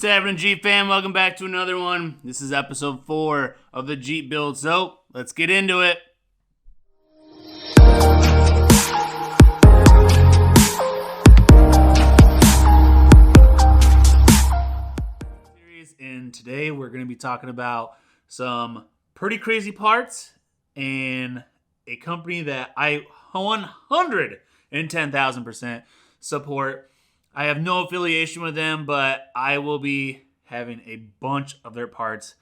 What's happening, Jeep fam? Welcome back to another one. This is episode 4 of the Jeep build, so let's get into it. And today we're going to be talking about some pretty crazy parts and a company that I 110,000% support. I have no affiliation with them, but I will be having a bunch of their parts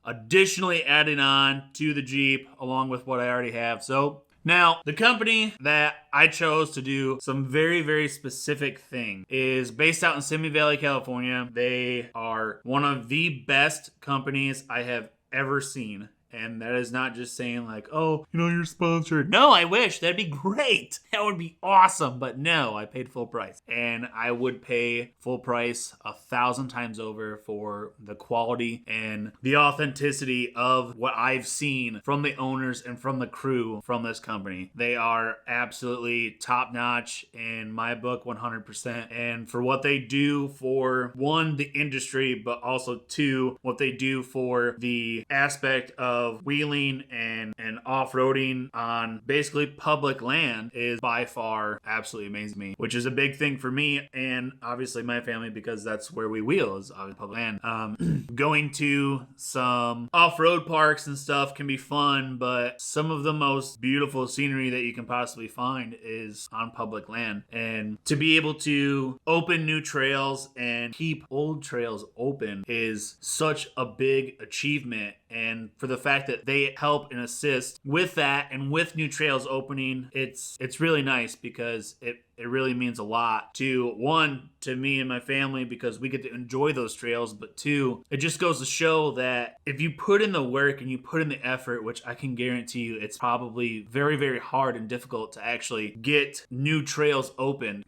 additionally added on to the Jeep along with what I already have. So now, the company that I chose to do some very, very specific thing is based out in Simi Valley, California. They are one of the best companies I have ever seen. And that is not just saying like, oh, you're sponsored. No, I wish. That'd be great. That would be awesome. But no, I paid full price. And I would pay full price 1,000 times over for the quality and the authenticity of what I've seen from the owners and from the crew from this company. They are absolutely top notch in my book, 100%. And for what they do for, one, the industry, but also two, what they do for the aspect of wheeling and off-roading on basically public land is by far absolutely amazing me, which is a big thing for me and obviously my family because that's where we wheel is on public land. Going to some off-road parks and stuff can be fun, but some of the most beautiful scenery that you can possibly find is on public land. And to be able to open new trails and keep old trails open is such a big achievement. And for the fact that they help and assist with that and with new trails opening, it's really nice because it really means a lot to, one, to me and my family because we get to enjoy those trails, but two, it just goes to show that if you put in the work and you put in the effort, which I can guarantee you it's probably very, very hard and difficult to actually get new trails open,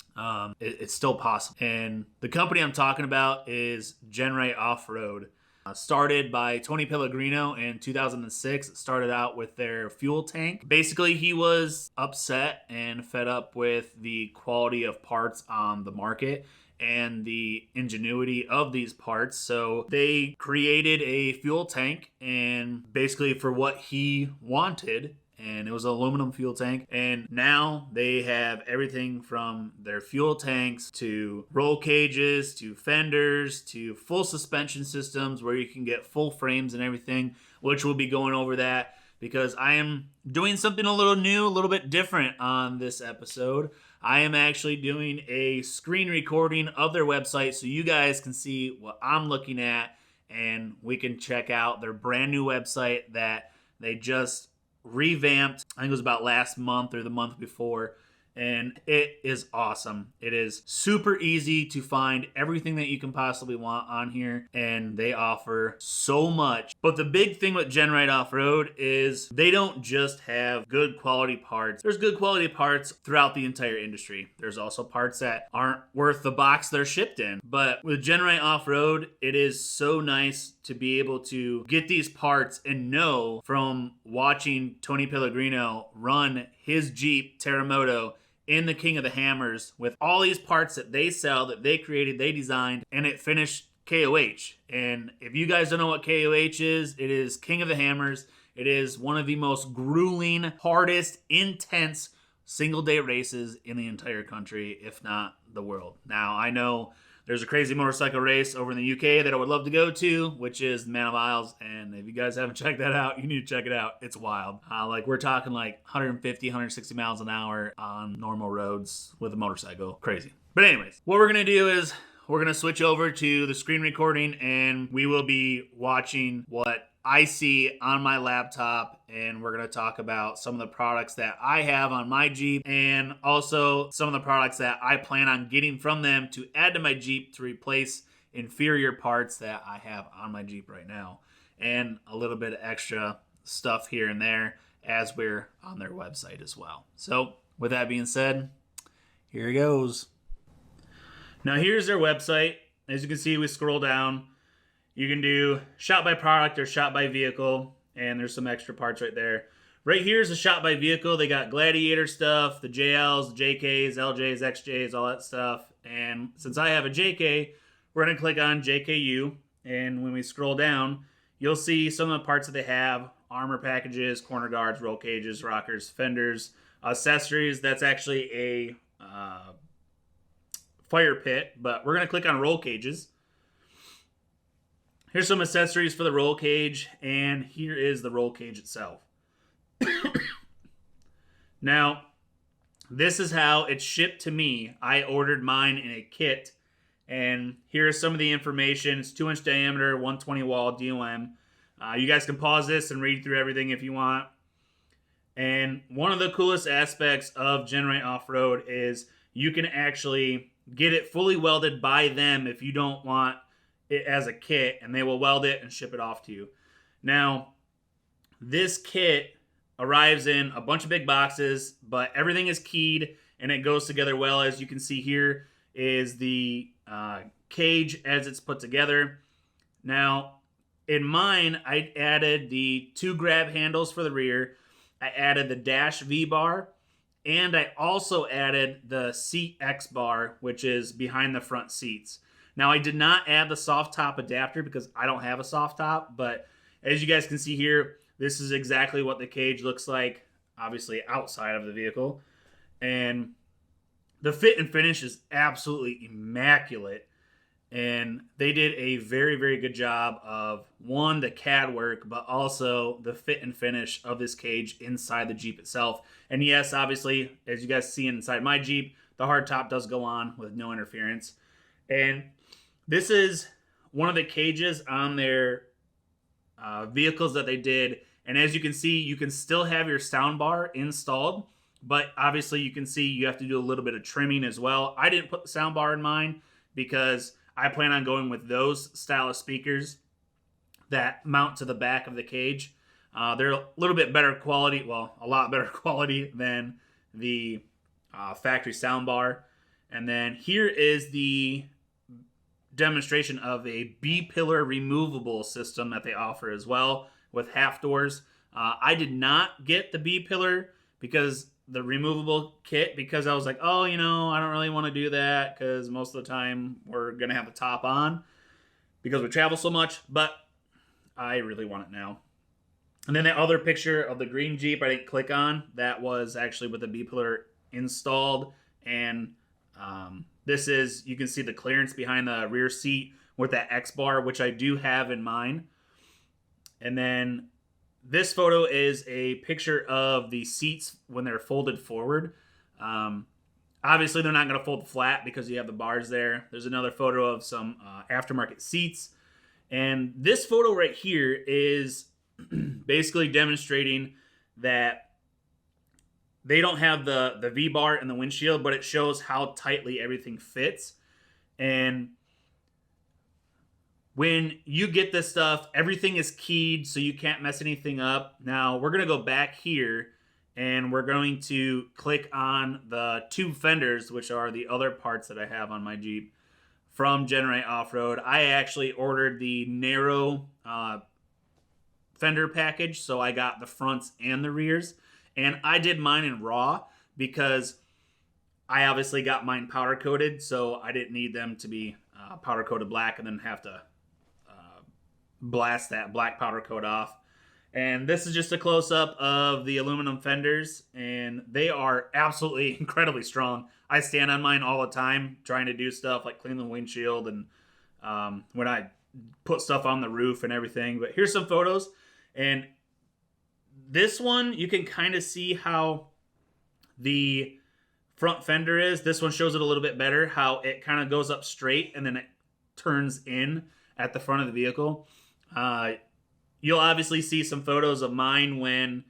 it's still possible. And the company I'm talking about is GenRIght Offroad. Started by Tony Pellegrino in 2006. It started out with their fuel tank. Basically, he was upset and fed up with the quality of parts on the market and the ingenuity of these parts. So they created a fuel tank and basically for what he wanted. And it was an aluminum fuel tank. And now they have everything from their fuel tanks to roll cages to fenders to full suspension systems where you can get full frames and everything, which we'll be going over that because I am doing something a little new, a little bit different on this episode. I am actually doing a screen recording of their website so you guys can see what I'm looking at and we can check out their brand new website that they just revamped. I think it was about last month or the month before, and it is awesome. It is super easy to find everything that you can possibly want on here, and they offer so much. But the big thing with GenRIght Offroad is they don't just have good quality parts. There's good quality parts throughout the entire industry. There's also parts that aren't worth the box they're shipped in. But with GenRIght Offroad, it is so nice to be able to get these parts and know from watching Tony Pellegrino run his Jeep Terremoto in the King of the Hammers with all these parts that they sell, that they created, they designed, and it finished KOH. And if you guys don't know what KOH is, it is King of the Hammers. It is one of the most grueling, hardest, intense single-day races in the entire country, if not the world. Now, I know there's a crazy motorcycle race over in the UK that I would love to go to, which is the Man of Isles. And if you guys haven't checked that out, you need to check it out. It's wild. We're talking like 150, 160 miles an hour on normal roads with a motorcycle. Crazy. But anyways, what we're going to do is we're going to switch over to the screen recording and we will be watching what I see on my laptop, and we're going to talk about some of the products that I have on my Jeep and also some of the products that I plan on getting from them to add to my Jeep to replace inferior parts that I have on my Jeep right now, and a little bit of extra stuff here and there as we're on their website as well. So with that being said, here it goes. Now here's their website. As you can see, we scroll down. You can do shot by product or shot by vehicle, and there's some extra parts right there. Right here is a shot by vehicle. They got Gladiator stuff, the JLs, JKs, LJs, XJs, all that stuff. And since I have a JK, we're going to click on JKU, and when we scroll down, you'll see some of the parts that they have: armor packages, corner guards, roll cages, rockers, fenders, accessories. That's actually a fire pit, but we're going to click on roll cages. Here's some accessories for the roll cage, and here is the roll cage itself. Now, this is how it's shipped to me. I ordered mine in a kit, and here's some of the information. It's 2-inch diameter, 120 wall DOM. You guys can pause this and read through everything if you want. And one of the coolest aspects of GenRIght Offroad is you can actually get it fully welded by them if you don't want it as a kit, and they will weld it and ship it off to you. Now, this kit arrives in a bunch of big boxes, but everything is keyed and it goes together well. As you can see, here is the cage as it's put together. Now, in mine, I added the 2 grab handles for the rear. I added the dash V-bar, and I also added the seat X bar, which is behind the front seats. Now, I did not add the soft top adapter because I don't have a soft top, but as you guys can see here, this is exactly what the cage looks like, obviously outside of the vehicle. And the fit and finish is absolutely immaculate. And they did a very, very good job of, one, the CAD work, but also the fit and finish of this cage inside the Jeep itself. And yes, obviously, as you guys see inside my Jeep, the hardtop does go on with no interference. And this is one of the cages on their vehicles that they did. And as you can see, you can still have your sound bar installed, but obviously you can see you have to do a little bit of trimming as well. I didn't put the sound bar in mine because I plan on going with those style of speakers that mount to the back of the cage. They're a little bit better quality, well, a lot better quality than the factory sound bar. And then here is the demonstration of a B-pillar removable system that they offer as well with half doors. I did not get the B-pillar because the removable kit, because I was like, oh, I don't really want to do that because most of the time we're going to have the top on because we travel so much, but I really want it now. And then the other picture of the green Jeep I didn't click on, that was actually with the B-pillar installed. And this is, you can see the clearance behind the rear seat with that X bar, which I do have in mine. And then this photo is a picture of the seats when they're folded forward. Obviously, they're not going to fold flat because you have the bars there. There's another photo of some aftermarket seats. And this photo right here is basically demonstrating that they don't have the V-bar in the windshield, but it shows how tightly everything fits. And when you get this stuff, everything is keyed, so you can't mess anything up. Now, we're going to go back here, and we're going to click on the 2 fenders, which are the other parts that I have on my Jeep from GenRIght Offroad. I actually ordered the narrow fender package, so I got the fronts and the rears. And I did mine in raw because I obviously got mine powder coated, so I didn't need them to be powder coated black and then have to blast that black powder coat off. And this is just a close-up of the aluminum fenders, and they are absolutely incredibly strong. I stand on mine all the time trying to do stuff like clean the windshield and when I put stuff on the roof and everything. But here's some photos, and this one you can kind of see how the front fender is. This one shows it a little bit better, how it kind of goes up straight and then it turns in at the front of the vehicle. You'll obviously see some photos of mine when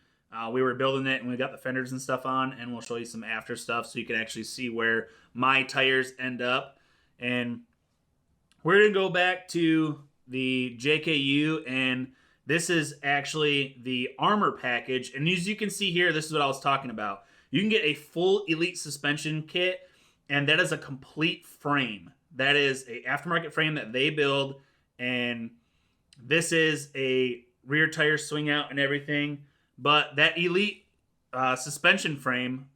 we were building it and we got the fenders and stuff on, and we'll show you some after stuff so you can actually see where my tires end up. And we're going to go back to the JKU, and this is actually the armor package. And as you can see here, this is what I was talking about. You can get a full Elite suspension kit, and that is a complete frame. That is an aftermarket frame that they build, and this is a rear tire swing out and everything. But that Elite suspension frame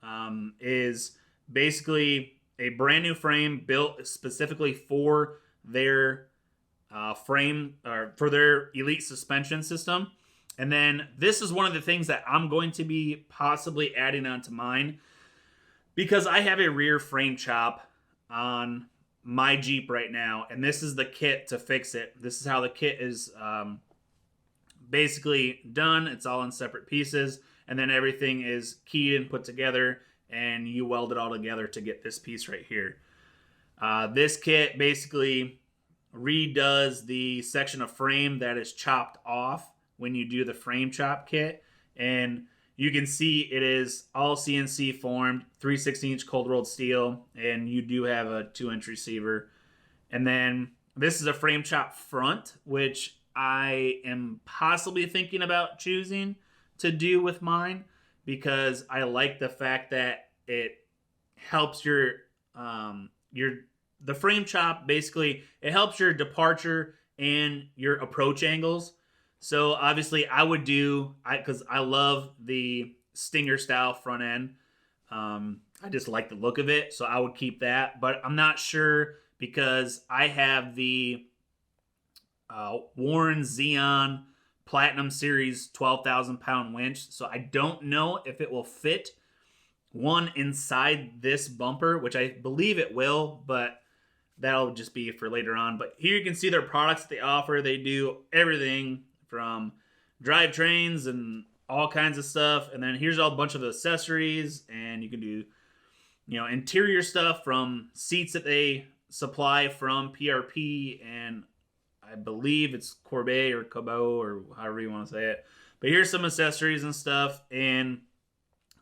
is basically a brand new frame built specifically for their frame, or for their Elite suspension system. And then this is one of the things that I'm going to be possibly adding onto mine, because I have a rear frame chop on my Jeep right now, and this is the kit to fix it. This is how the kit is basically done. It's all in separate pieces, and then everything is keyed and put together, and you weld it all together to get this piece right here. This kit basically redoes the section of frame that is chopped off when you do the frame chop kit, and you can see it is all CNC formed, 3/16" cold rolled steel, and you do have a 2-inch receiver. And then this is a frame chop front, which I am possibly thinking about choosing to do with mine, because I like the fact that it helps the frame chop, basically it helps your departure and your approach angles. So obviously I would because I love the Stinger style front end. I just like the look of it, so I would keep that. But I'm not sure, because I have the Warren Xeon Platinum Series 12,000 pound winch, so I don't know if it will fit one inside this bumper, which I believe it will, but that'll just be for later on. But here you can see their products that they offer. They do everything from drivetrains and all kinds of stuff, and then here's a bunch of accessories, and you can do, interior stuff from seats that they supply from PRP, and I believe it's Corbeil or Cabot or however you want to say it. But here's some accessories and stuff, and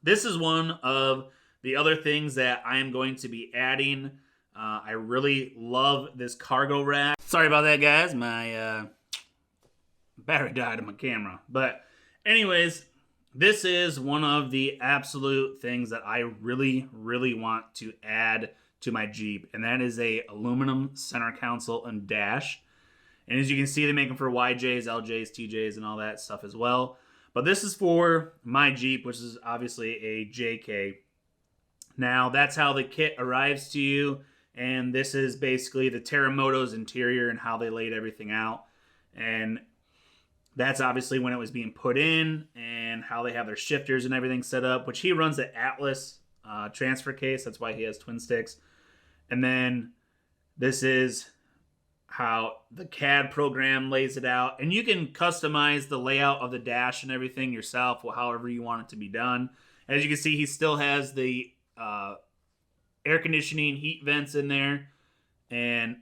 this is one of the other things that I am going to be adding. I really love this cargo rack. Sorry about that, guys. My battery died on my camera. But anyways, this is one of the absolute things that I really, really want to add to my Jeep, and that is a aluminum center console and dash. And as you can see, they make them for YJs, LJs, TJs, and all that stuff as well. But this is for my Jeep, which is obviously a JK. Now, that's how the kit arrives to you, and this is basically the Terremoto's interior and how they laid everything out. And that's obviously when it was being put in, and how they have their shifters and everything set up, which he runs the Atlas transfer case. That's why he has twin sticks. And then this is how the CAD program lays it out. And you can customize the layout of the dash and everything yourself, however you want it to be done. As you can see, he still has the air conditioning heat vents in there. And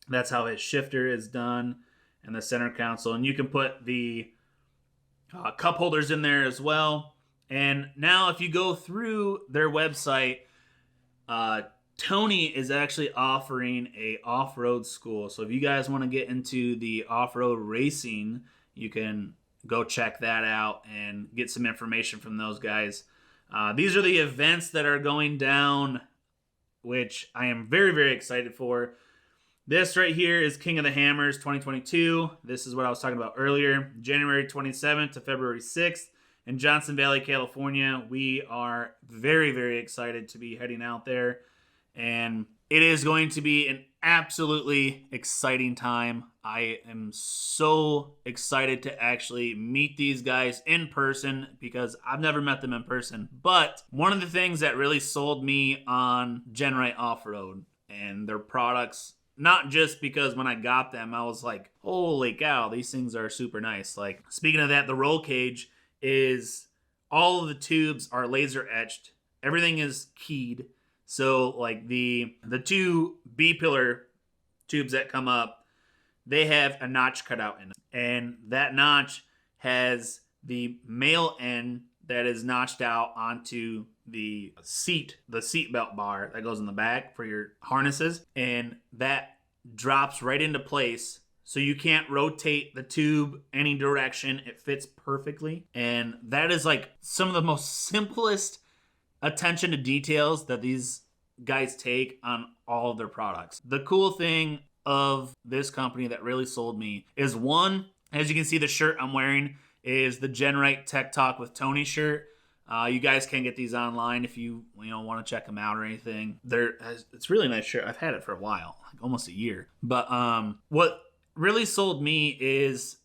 that's how his shifter is done, and the center console. And you can put the cup holders in there as well. And now if you go through their website, Tony is actually offering a off-road school. So if you guys want to get into the off-road racing, you can go check that out and get some information from those guys. These are the events that are going down, which I am very, very excited for. This right here is King of the Hammers 2022. This is what I was talking about earlier. January 27th to February 6th in Johnson Valley, California. We are very, very excited to be heading out there. And it is going to be an absolutely exciting time. I am so excited to actually meet these guys in person, because I've never met them in person. But one of the things that really sold me on GenRIght Offroad and their products, not just because when I got them, I was like, holy cow, these things are super nice. Like, speaking of that, the roll cage is, all of the tubes are laser etched. Everything is keyed. So like the two B-pillar tubes that come up, they have a notch cut out in it. And that notch has the male end that is notched out onto the seat belt bar that goes in the back for your harnesses. And that drops right into place. So you can't rotate the tube any direction. It fits perfectly. And that is like some of the most simplest attention to details that these guys take on all of their products. The cool thing of this company that really sold me is, one, as you can see, the shirt I'm wearing is the GenRIght Tech Talk with Tony shirt. You guys can get these online if you want to check them out or anything. It's really nice shirt. I've had it for a while, like almost a year. But what really sold me is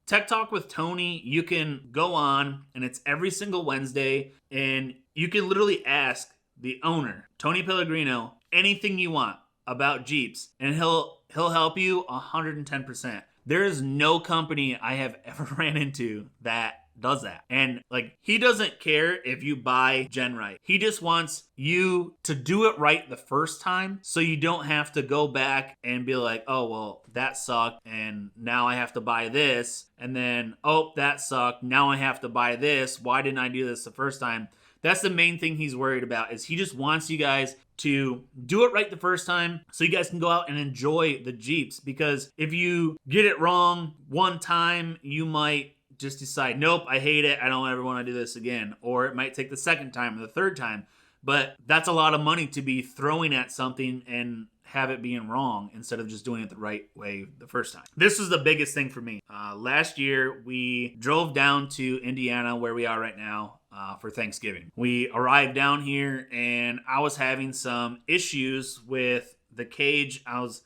Tech Talk with Tony. You can go on, and it's every single Wednesday, and you can literally ask the owner, Tony Pellegrino, anything you want about Jeeps, and he'll help you 110%. There is no company I have ever ran into that does that. And like, he doesn't care if you buy GenRIght. He just wants you to do it right the first time, so you don't have to go back and be like, oh, well, that sucked, and now I have to buy this, and then, oh, that sucked, now I have to buy this. Why didn't I do this the first time? That's the main thing he's worried about, is he just wants you guys to do it right the first time so you guys can go out and enjoy the Jeeps. Because if you get it wrong one time, you might just decide, nope, I hate it, I don't ever want to do this again. Or it might take the second time or the third time. But that's a lot of money to be throwing at something and have it being wrong instead of just doing it the right way the first time. This was the biggest thing for me. Last year, we drove down to Indiana, where we are right now, for Thanksgiving. We arrived down here, and I was having some issues with the cage. I was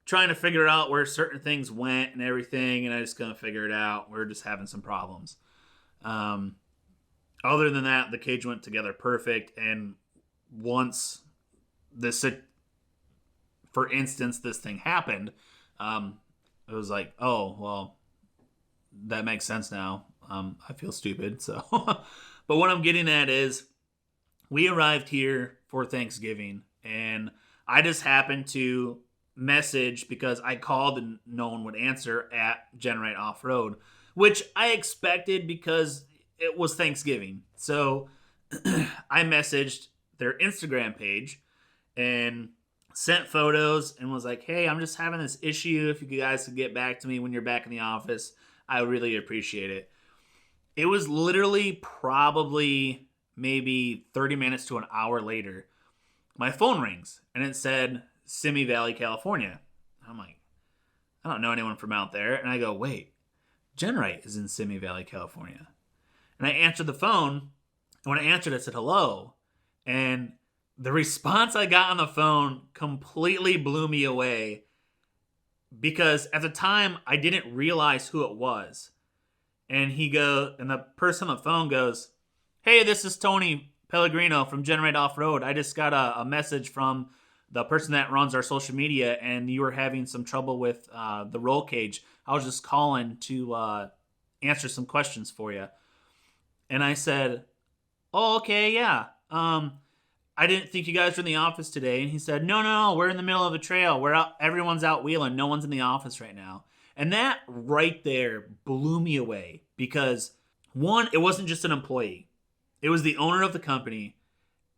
trying to figure out where certain things went and everything, and I just couldn't figure it out. We're just having some problems. Other than that, the cage went together perfect, and once for instance, this thing happened, it was like, oh, well, that makes sense now. I feel stupid, so. But what I'm getting at is, we arrived here for Thanksgiving, and I just happened to message, because I called and no one would answer, at GenRIght Offroad, which I expected because it was Thanksgiving. So I messaged their Instagram page and sent photos and was like, hey, I'm just having this issue. If you guys could get back to me when you're back in the office, I would really appreciate it. It was literally probably maybe 30 minutes to an hour later. My phone rings and it said Simi Valley, California. I'm like, I don't know anyone from out there. And I go, wait, GenRIght is in Simi Valley, California. And I answered the phone. And when I answered, I said, hello. And the response I got on the phone completely blew me away, because at the time I didn't realize who it was. And the person on the phone goes, hey, this is Tony Pellegrino from GenRIght Offroad. I just got a message from the person that runs our social media, and you were having some trouble with the roll cage. I was just calling to answer some questions for you. And I said, oh, okay, yeah. I didn't think you guys were in the office today. And he said, no, we're in the middle of a trail. Everyone's out wheeling. No one's in the office right now. And that right there blew me away, because one, it wasn't just an employee. It was the owner of the company,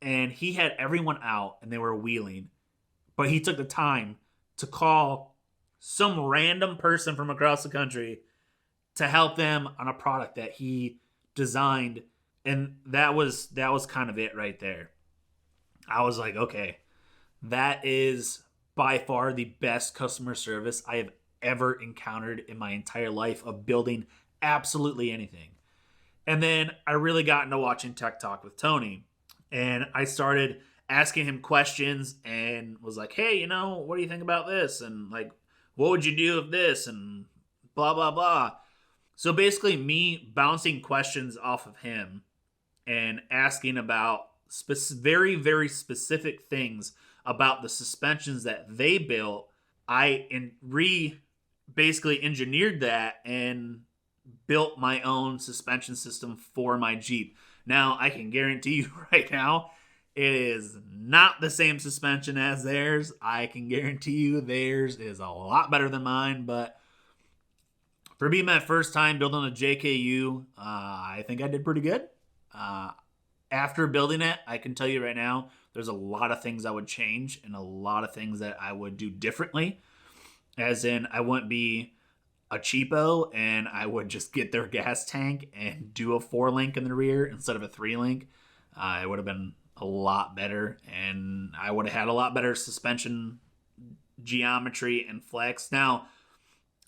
and he had everyone out and they were wheeling. But he took the time to call some random person from across the country to help them on a product that he designed. And that was kind of it right there. I was like, okay, that is by far the best customer service I have ever encountered in my entire life of building absolutely anything. And then I really got into watching Tech Talk with Tony, and I started asking him questions and was like, hey, what do you think about this? And like, what would you do if this? And blah, blah, blah. So basically me bouncing questions off of him and asking about very, very specific things about the suspensions that they built. I basically engineered that and built my own suspension system for my Jeep. Now, I can guarantee you right now, it is not the same suspension as theirs. I can guarantee you theirs is a lot better than mine, but for being my first time building a JKU, I think I did pretty good. After building it, I can tell you right now, there's a lot of things I would change and a lot of things that I would do differently. As in, I wouldn't be a cheapo and I would just get their gas tank and do a 4-link in the rear instead of a 3-link. It would have been a lot better, and I would have had a lot better suspension geometry and flex. Now,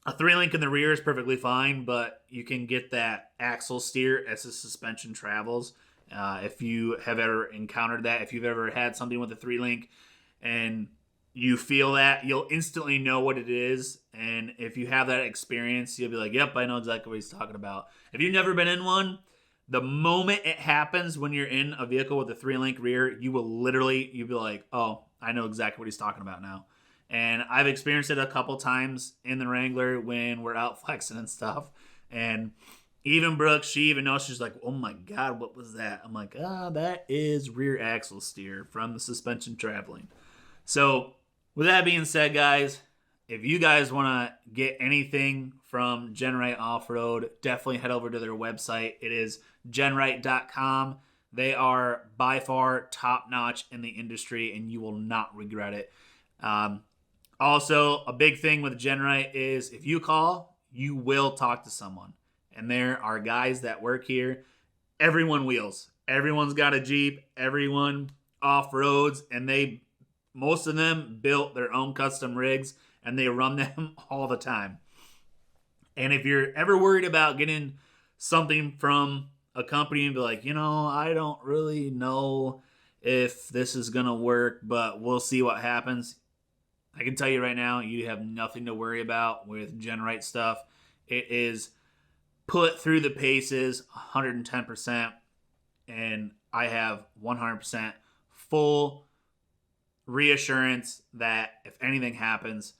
a 3-link in the rear is perfectly fine, but you can get that axle steer as the suspension travels, If you have ever encountered that, if you've ever had something with a 3-link and you feel that, you'll instantly know what it is. And if you have that experience, you'll be like, yep, I know exactly what he's talking about. If you've never been in one, the moment it happens when you're in a vehicle with a 3-link rear, you'll be like, oh, I know exactly what he's talking about now. And I've experienced it a couple times in the Wrangler when we're out flexing and stuff. And even Brooke, she even knows, she's like, oh my God, what was that? I'm like, that is rear axle steer from the suspension traveling. So with that being said, guys, if you guys want to get anything from GenRIght Offroad, definitely head over to their website. It is GenRIght.com. They are by far top-notch in the industry, and you will not regret it. Also, a big thing with GenRIght is if you call, you will talk to someone. And there are guys that work here. Everyone wheels. Everyone's got a Jeep. Everyone off-roads. And most of them built their own custom rigs, and they run them all the time. And if you're ever worried about getting something from a company and be like, I don't really know if this is going to work, but we'll see what happens. I can tell you right now, you have nothing to worry about with GenRIght stuff. It is put through the paces 110%, and I have 100% full reassurance that if anything happens,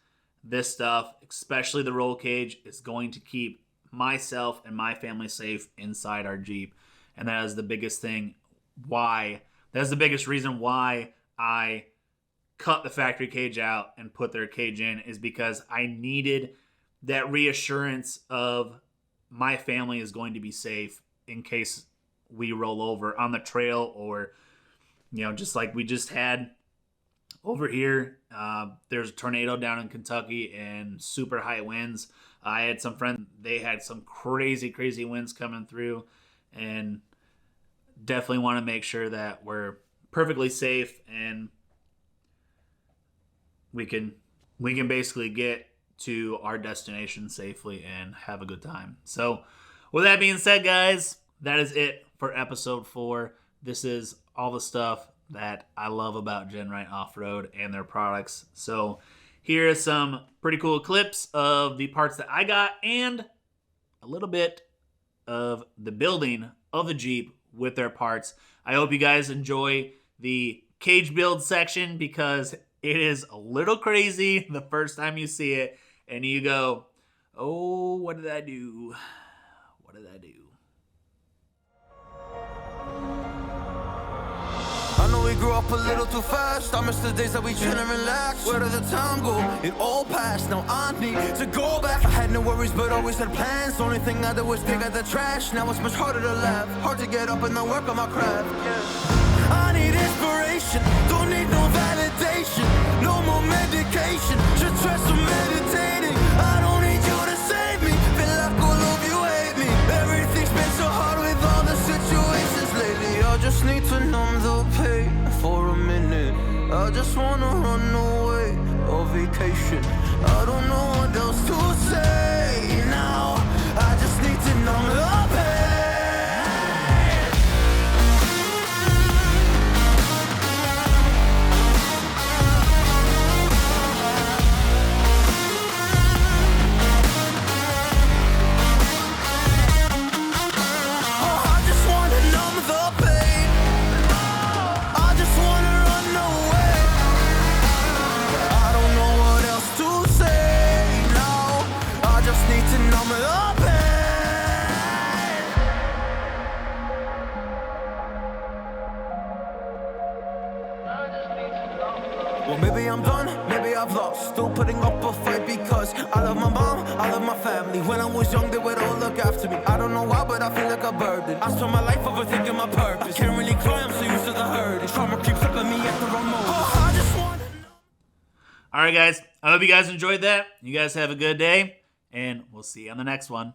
this stuff, especially the roll cage, is going to keep myself and my family safe inside our Jeep. And that is the biggest thing that's the biggest reason why I cut the factory cage out and put their cage in, is because I needed that reassurance of my family is going to be safe in case we roll over on the trail, or just like we just had over here. There's a tornado down in Kentucky and super high winds. I had some friends, they had some crazy winds coming through, and definitely want to make sure that we're perfectly safe and we can basically get to our destination safely and have a good time. So with that being said, guys, that is it for episode 4. This is all the stuff that I love about GenRIght Offroad and their products. So here are some pretty cool clips of the parts that I got and a little bit of the building of the Jeep with their parts. I hope you guys enjoy the cage build section, because it is a little crazy the first time you see it and you go, oh, what did I do? What did I do? I know we grew up a little too fast. I miss the days that we chill and relax. Where did the time go? It all passed. Now I need to go back. I had no worries but always had plans. The only thing I did was pick at the trash. Now it's much harder to laugh, hard to get up and then work on my craft. I need inspiration, don't need no validation, no more medication, just try some meditating. I don't need you to save me, feel like all of you hate me. Everything's been so hard with all the situations lately. I just need to numb the pain for a minute. I just wanna run away on vacation. I don't know what else to say now. I just need to numb the pain. Well, maybe I'm done, maybe I've lost. Still putting up a fight because I love my mom, I love my family. When I was young, they would all look after me. I don't know why, but I feel like a burden. I spend my life overthinking my purpose. I can't really cry, I'm so used to the hurt. Trauma keeps up at me at the wrong moment. Oh, I just want to know. All right, guys. I hope you guys enjoyed that. You guys have a good day, and we'll see you on the next one.